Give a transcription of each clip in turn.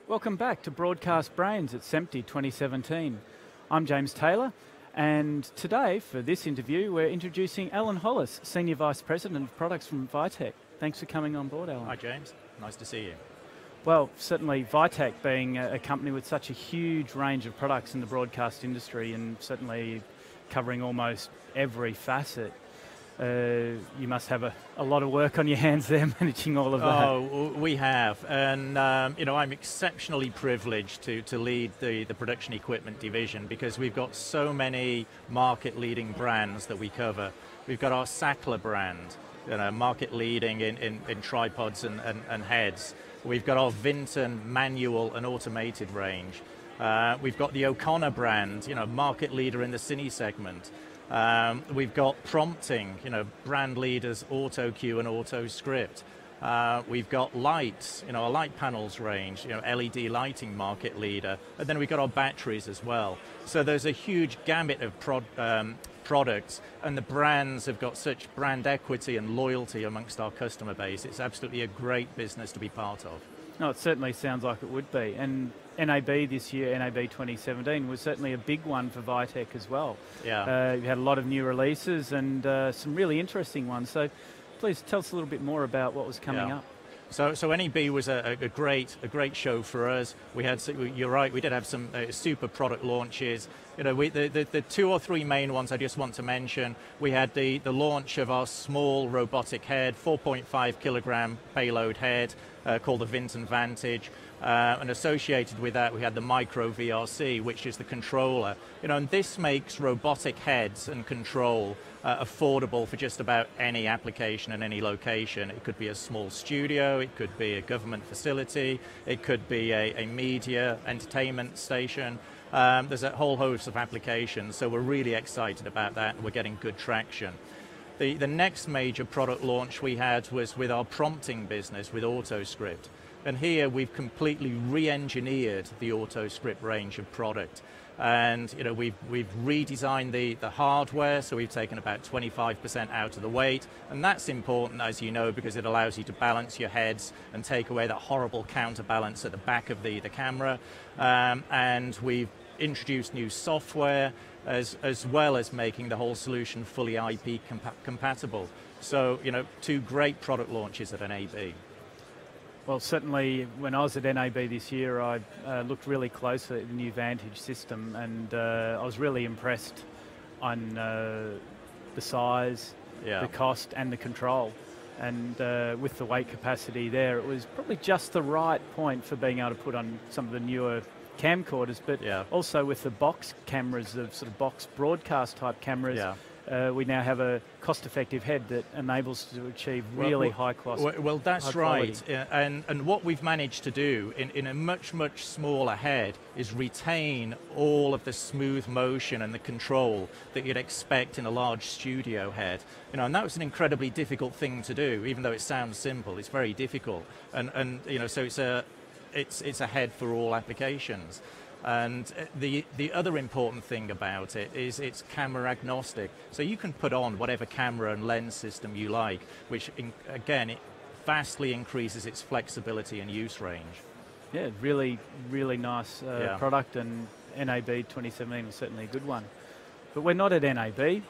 Welcome back to Broadcast Brains at SEMTI 2017. I'm James Taylor, and today for this interview we're introducing Alan Hollis, Senior Vice President of Products from Vitec. Thanks for coming on board, Alan. Hi James, nice to see you. Well, certainly Vitec being a company with such a huge range of products in the broadcast industry and certainly covering almost every facet, you must have a lot of work on your hands there managing all of that. Oh, we have, and I'm exceptionally privileged to lead the production equipment division because we've got so many market-leading brands that we cover. We've got our Sachtler brand, market leading in tripods and heads. We've got our Vinton manual and automated range. We've got the OConnor brand, market leader in the cine segment. We've got prompting, brand leaders auto cue and auto script. We've got lights, our Litepanels range, LED lighting market leader, and then we've got our batteries as well. So there's a huge gamut of products, and the brands have got such brand equity and loyalty amongst our customer base. It's absolutely a great business to be part of. No, it certainly sounds like it would be. And NAB this year, NAB 2017, was certainly a big one for Vitec as well. Yeah. You had a lot of new releases and some really interesting ones. So please tell us a little bit more about what was coming up. So NAB was a great show for us. We had, you're right, we did have some super product launches. The two or three main ones I just want to mention. We had the launch of our small robotic head, 4.5 kilogram payload head called the Vinton Vantage. And associated with that, we had the Micro VRC, which is the controller. And this makes robotic heads and control affordable for just about any application and any location. It could be a small studio, it could be a government facility, it could be a media entertainment station. There's a whole host of applications, so we're really excited about that, and we're getting good traction. The next major product launch we had was with our prompting business with AutoScript. And here we've completely re-engineered the AutoScript range of product. And we've redesigned the hardware, so we've taken about 25% out of the weight. And that's important, as you know, because it allows you to balance your heads and take away that horrible counterbalance at the back of the camera. And we've introduced new software, as well as making the whole solution fully IP compatible. So, two great product launches at NAB. Well, certainly when I was at NAB this year, I looked really closely at the new Vantage system, and I was really impressed on the size, the cost and the control. And with the weight capacity there, it was probably just the right point for being able to put on some of the newer camcorders, but also with the box cameras, of sort of box broadcast type cameras. We now have a cost-effective head that enables us to achieve really high cost. Well, that's right. And what we've managed to do in a much smaller head is retain all of the smooth motion and the control that you'd expect in a large studio head. And that was an incredibly difficult thing to do, even though it sounds simple. It's very difficult. And so it's a head for all applications. And the other important thing about it is it's camera agnostic. So you can put on whatever camera and lens system you like, which again, it vastly increases its flexibility and use range. Yeah, really nice product, and NAB 2017 was certainly a good one. But we're not at NAB,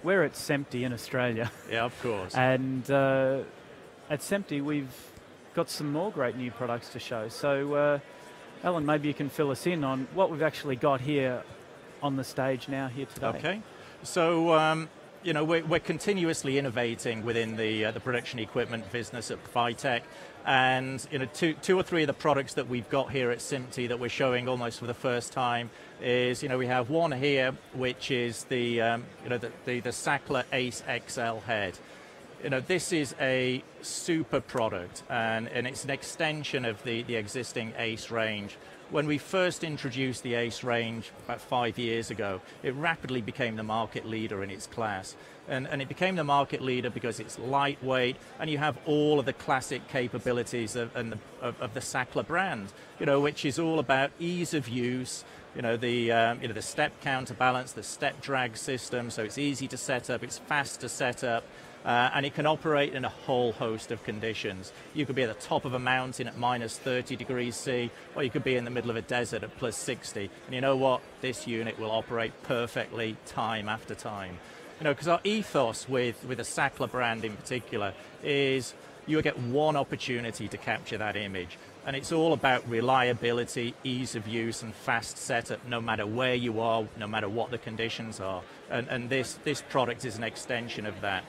we're at SEMTI in Australia. Yeah, of course. And at SEMTI we've got some more great new products to show. So Alan, maybe you can fill us in on what we've actually got here on the stage now here today. Okay. So, we're continuously innovating within the production equipment business at Vitec. And, two or three of the products that we've got here at SEMTI that we're showing almost for the first time is, we have one here, which is the Sachtler Ace XL head. This is a super product, and it's an extension of the existing Ace range. When we first introduced the Ace range about 5 years ago, it rapidly became the market leader in its class. And it became the market leader because it's lightweight, and you have all of the classic capabilities of the Sachtler brand, which is all about ease of use, the step counterbalance, the step drag system, so it's easy to set up, it's fast to set up. and it can operate in a whole host of conditions. You could be at the top of a mountain at minus 30 degrees C, or you could be in the middle of a desert at plus 60. And you know what? This unit will operate perfectly time after time. You know, because our ethos with the Sachtler brand in particular is you get one opportunity to capture that image. And it's all about reliability, ease of use, and fast setup, no matter where you are, no matter what the conditions are. And this product is an extension of that.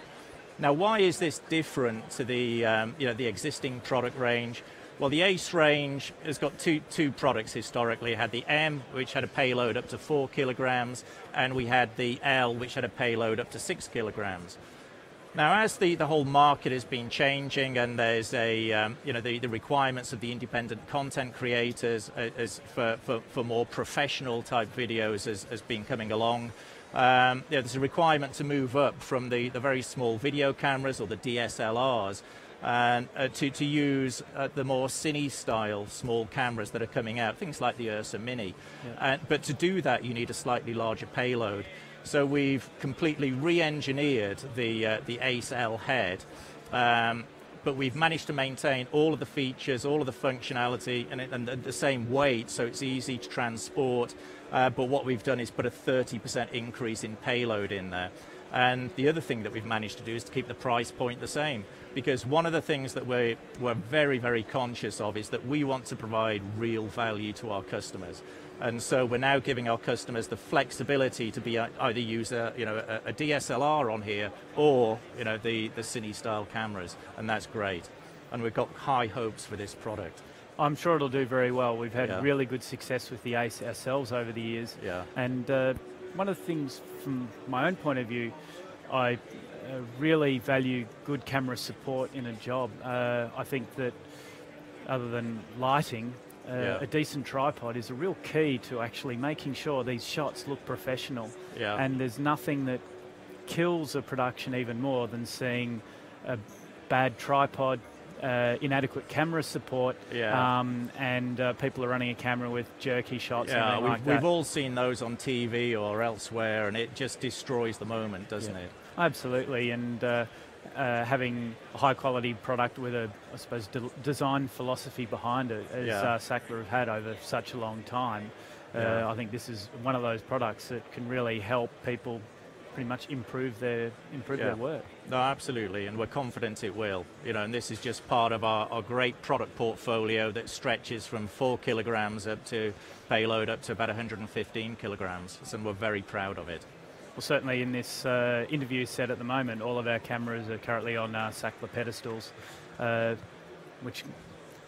Now, why is this different to the the existing product range? Well, the ACE range has got two products historically. It had the M, which had a payload up to 4 kilograms, and we had the L, which had a payload up to 6 kilograms. Now, as the whole market has been changing, and there's the requirements of the independent content creators for more professional type videos has been coming along. There's a requirement to move up from the very small video cameras or the DSLRs and to use the more cine style small cameras that are coming out, things like the Ursa Mini. Yeah. But to do that, you need a slightly larger payload. So we've completely re-engineered the ACE L head, but we've managed to maintain all of the features, all of the functionality, and the same weight, so it's easy to transport. But what we've done is put a 30% increase in payload in there. And the other thing that we've managed to do is to keep the price point the same, because one of the things that we're very, very conscious of is that we want to provide real value to our customers. And so we're now giving our customers the flexibility to be either use a DSLR on here or the cine style cameras, and that's great. And we've got high hopes for this product. I'm sure it'll do very well. We've had really good success with the ACE ourselves over the years. Yeah. And one of the things from my own point of view, I really value good camera support in a job. I think that other than lighting, a decent tripod is a real key to actually making sure these shots look professional. Yeah. And there's nothing that kills a production even more than seeing a bad tripod, inadequate camera support, and people are running a camera with jerky shots. Yeah, and like that. We've all seen those on TV or elsewhere, and it just destroys the moment, doesn't it? Absolutely, and having a high-quality product with a, I suppose, design philosophy behind it, as Sachtler have had over such a long time. I think this is one of those products that can really help people pretty much improve their work. No, absolutely, and we're confident it will. And this is just part of our great product portfolio that stretches from 4 kilograms up to payload up to about 115 kilograms, and we're very proud of it. Well, certainly in this interview set at the moment, all of our cameras are currently on Sachtler pedestals, which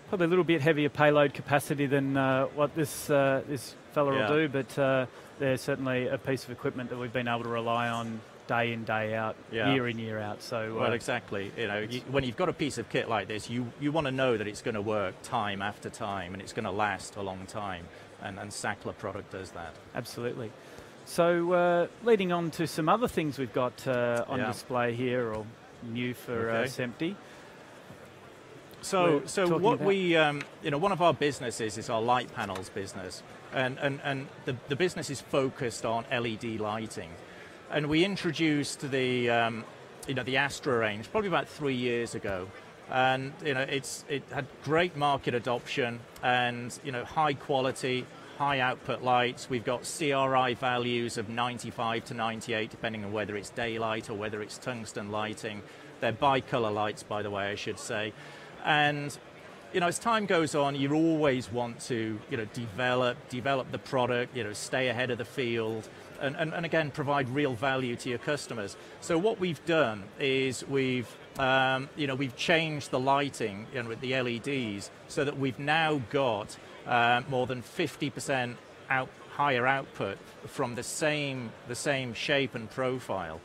probably a little bit heavier payload capacity than what this fella will do, but they're certainly a piece of equipment that we've been able to rely on day in, day out, year in, year out. So, well, exactly. When you've got a piece of kit like this, you want to know that it's going to work time after time and it's going to last a long time, and Sachtler product does that. Absolutely. So leading on to some other things we've got on display here, or new for SEMPTE. So what we, one of our businesses is our Litepanels business, and the business is focused on LED lighting, and we introduced the Astra range probably about 3 years ago, and it had great market adoption and high quality, high output lights. We've got CRI values of 95 to 98, depending on whether it's daylight or whether it's tungsten lighting. They're bicolor lights, by the way, I should say. And as time goes on, you always want to develop the product, stay ahead of the field, and again provide real value to your customers. So what we've done is we've changed the lighting with the LEDs so that we've now got more than 50% higher output from the same shape and profile.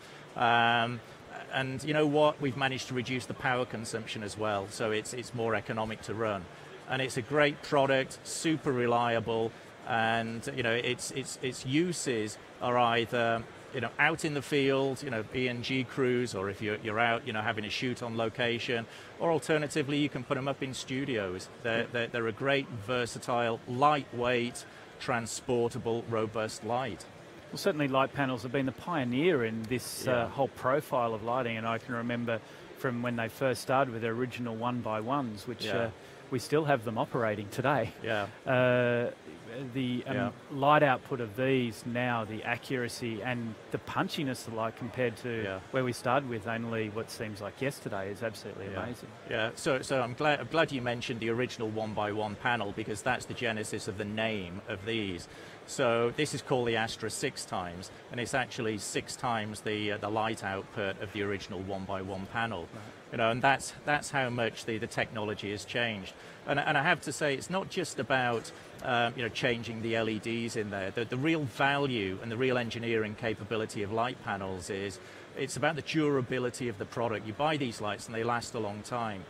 And you know what? We've managed to reduce the power consumption as well, so it's more economic to run. And it's a great product, super reliable, and its uses are either out in the field, E&G crews, or if you're out, having a shoot on location, or alternatively, you can put them up in studios. They're a great, versatile, lightweight, transportable, robust light. Well, certainly Litepanels have been the pioneer in this whole profile of lighting, and I can remember from when they first started with their original 1x1s, which we still have them operating today. The light output of these now, the accuracy and the punchiness of the light compared to where we started with only what seems like yesterday is absolutely amazing. So I'm glad you mentioned the original 1x1 panel, because that's the genesis of the name of these. So this is called the Astra 6 times, and it's actually 6 times the light output of the original 1x1 panel. Right. You know, and that's how much the technology has changed. And I have to say, it's not just about changing the LEDs in there. The real value and the real engineering capability of light panels is it's about the durability of the product. You buy these lights and they last a long time.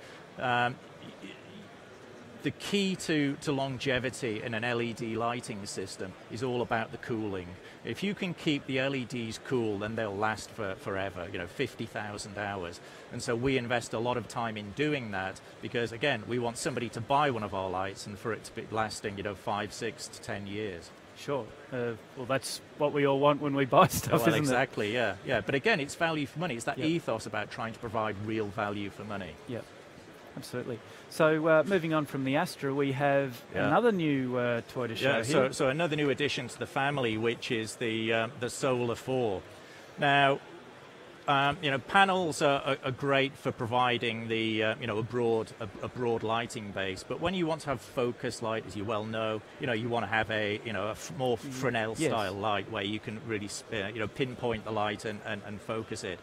The key to longevity in an LED lighting system is all about the cooling. If you can keep the LEDs cool, then they'll last forever, 50,000 hours. And so we invest a lot of time in doing that because, again, we want somebody to buy one of our lights and for it to be lasting, 5, 6 to 10 years. Sure. Well, that's what we all want when we buy stuff, isn't exactly, it? Yeah. But again, it's value for money. It's that ethos about trying to provide real value for money. Yeah. Absolutely. So moving on from the Astra, we have another new toy to show here. So another new addition to the family, which is the Solar 4. Now, panels are great for providing the a broad lighting base. But when you want to have focus light, as you well know, you want to have a more Fresnel style light where you can really pinpoint the light and focus it.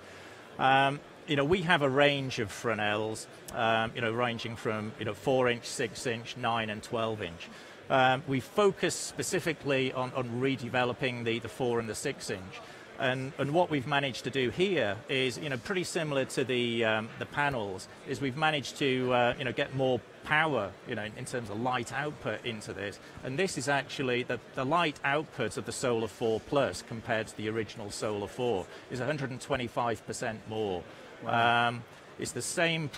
We have a range of Fresnels, ranging from 4-inch, 6-inch, 9 and 12-inch. We focus specifically on redeveloping the 4 and the 6-inch, and what we've managed to do here is pretty similar to the panels. Is we've managed to get more power in terms of light output into this, and this is actually the light output of the Solar 4 Plus compared to the original Solar 4 is 125% more. Wow. It's the same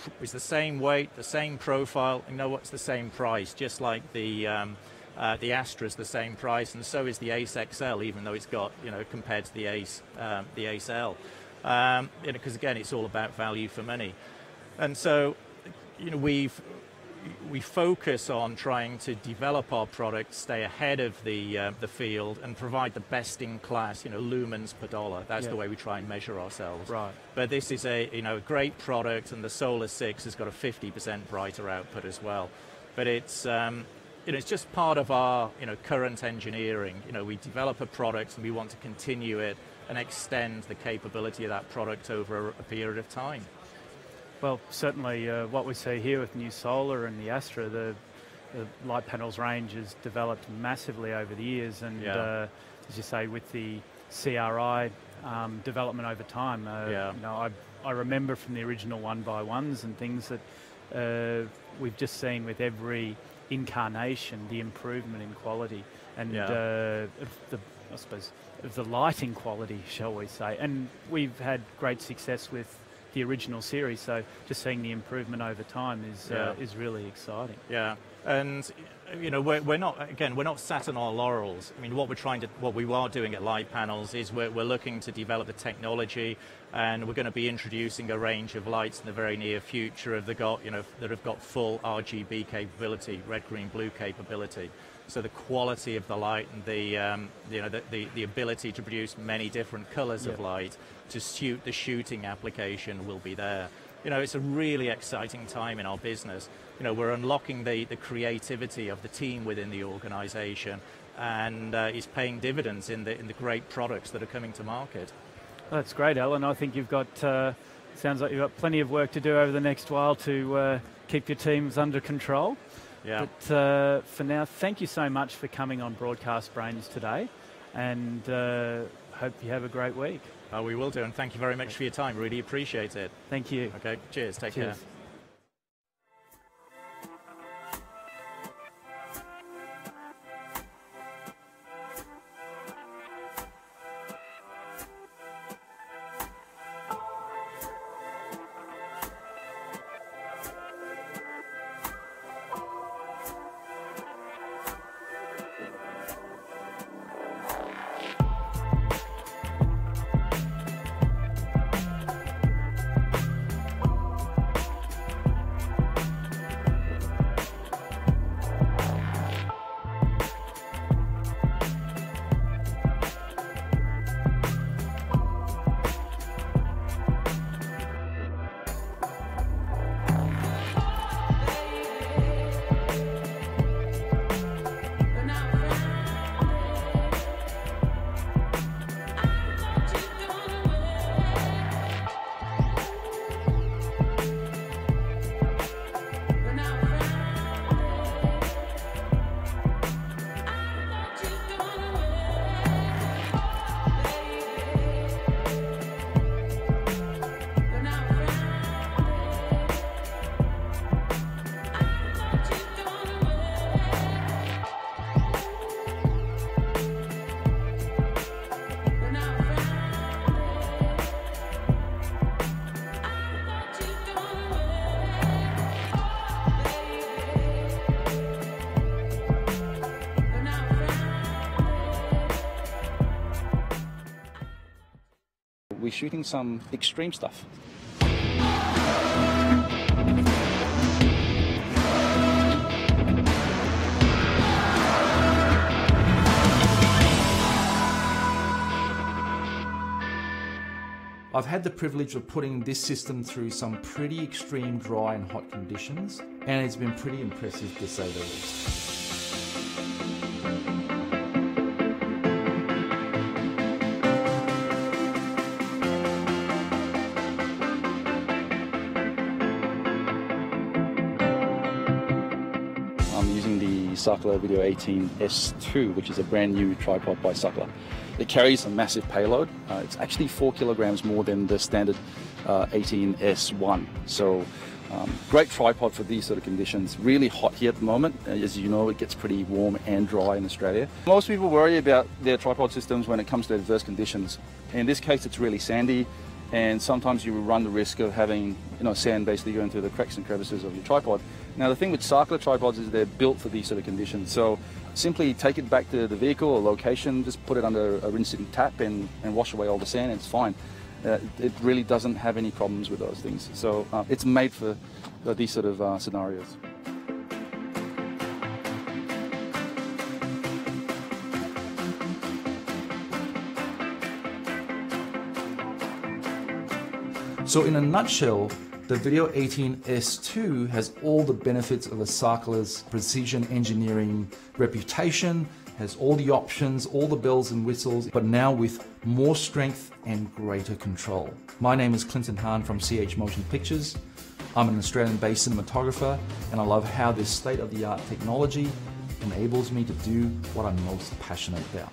weight, the same profile. What's the same price? Just like the Astra is the same price, and so is the Ace XL, even though it's got compared to the Ace L. Because again, it's all about value for money, and so we focus on trying to develop our product, stay ahead of the field, and provide the best-in-class, lumens per dollar. That's the way we try and measure ourselves. Right. But this is a great product, and the Solar 6 has got a 50% brighter output as well. But it's it's just part of our current engineering. We develop a product and we want to continue it and extend the capability of that product over a period of time. Well, certainly what we see here with new Solar and the Astra, the light panels range has developed massively over the years, and as you say, with the CRI development over time, I remember from the original 1x1s and things that we've just seen with every incarnation, the improvement in quality and of the lighting quality, shall we say. And we've had great success with the original series, so just seeing the improvement over time is really exciting. Yeah, and we're not sat on our laurels. I mean, what we are doing at Litepanels is we're looking to develop the technology, and we're going to be introducing a range of lights in the very near future that have got full RGB capability, red, green, blue capability. So the quality of the light and the ability to produce many different colors of light to suit the shooting application will be there. It's a really exciting time in our business. We're unlocking the creativity of the team within the organization, and it's paying dividends in the great products that are coming to market. Well, that's great, Alan. I think you've got, sounds like you've got plenty of work to do over the next while to keep your teams under control. Yeah. But for now, thank you so much for coming on Broadcast Brains today, and hope you have a great week. We will do, and thank you very much for your time. Really appreciate it. Thank you. Okay, cheers. Take care. shooting some extreme stuff. I've had the privilege of putting this system through some pretty extreme dry and hot conditions, and it's been pretty impressive to say the least. I'm using the Sachtler Video 18S2, which is a brand new tripod by Sachtler. It carries a massive payload. It's actually 4 kilograms more than the standard 18S1. So great tripod for these sort of conditions. Really hot here at the moment. As you know, it gets pretty warm and dry in Australia. Most people worry about their tripod systems when it comes to adverse conditions. In this case, it's really sandy, and sometimes you run the risk of having sand basically going through the cracks and crevices of your tripod. Now the thing with Sachtler tripods is they're built for these sort of conditions. So simply take it back to the vehicle or location, just put it under a rinsing tap and wash away all the sand, and it's fine. It really doesn't have any problems with those things. So it's made for these sort of scenarios. So in a nutshell, the Video 18S2 has all the benefits of a Sachtler's precision engineering reputation, has all the options, all the bells and whistles, but now with more strength and greater control. My name is Clinton Hahn from CH Motion Pictures. I'm an Australian-based cinematographer, and I love how this state-of-the-art technology enables me to do what I'm most passionate about.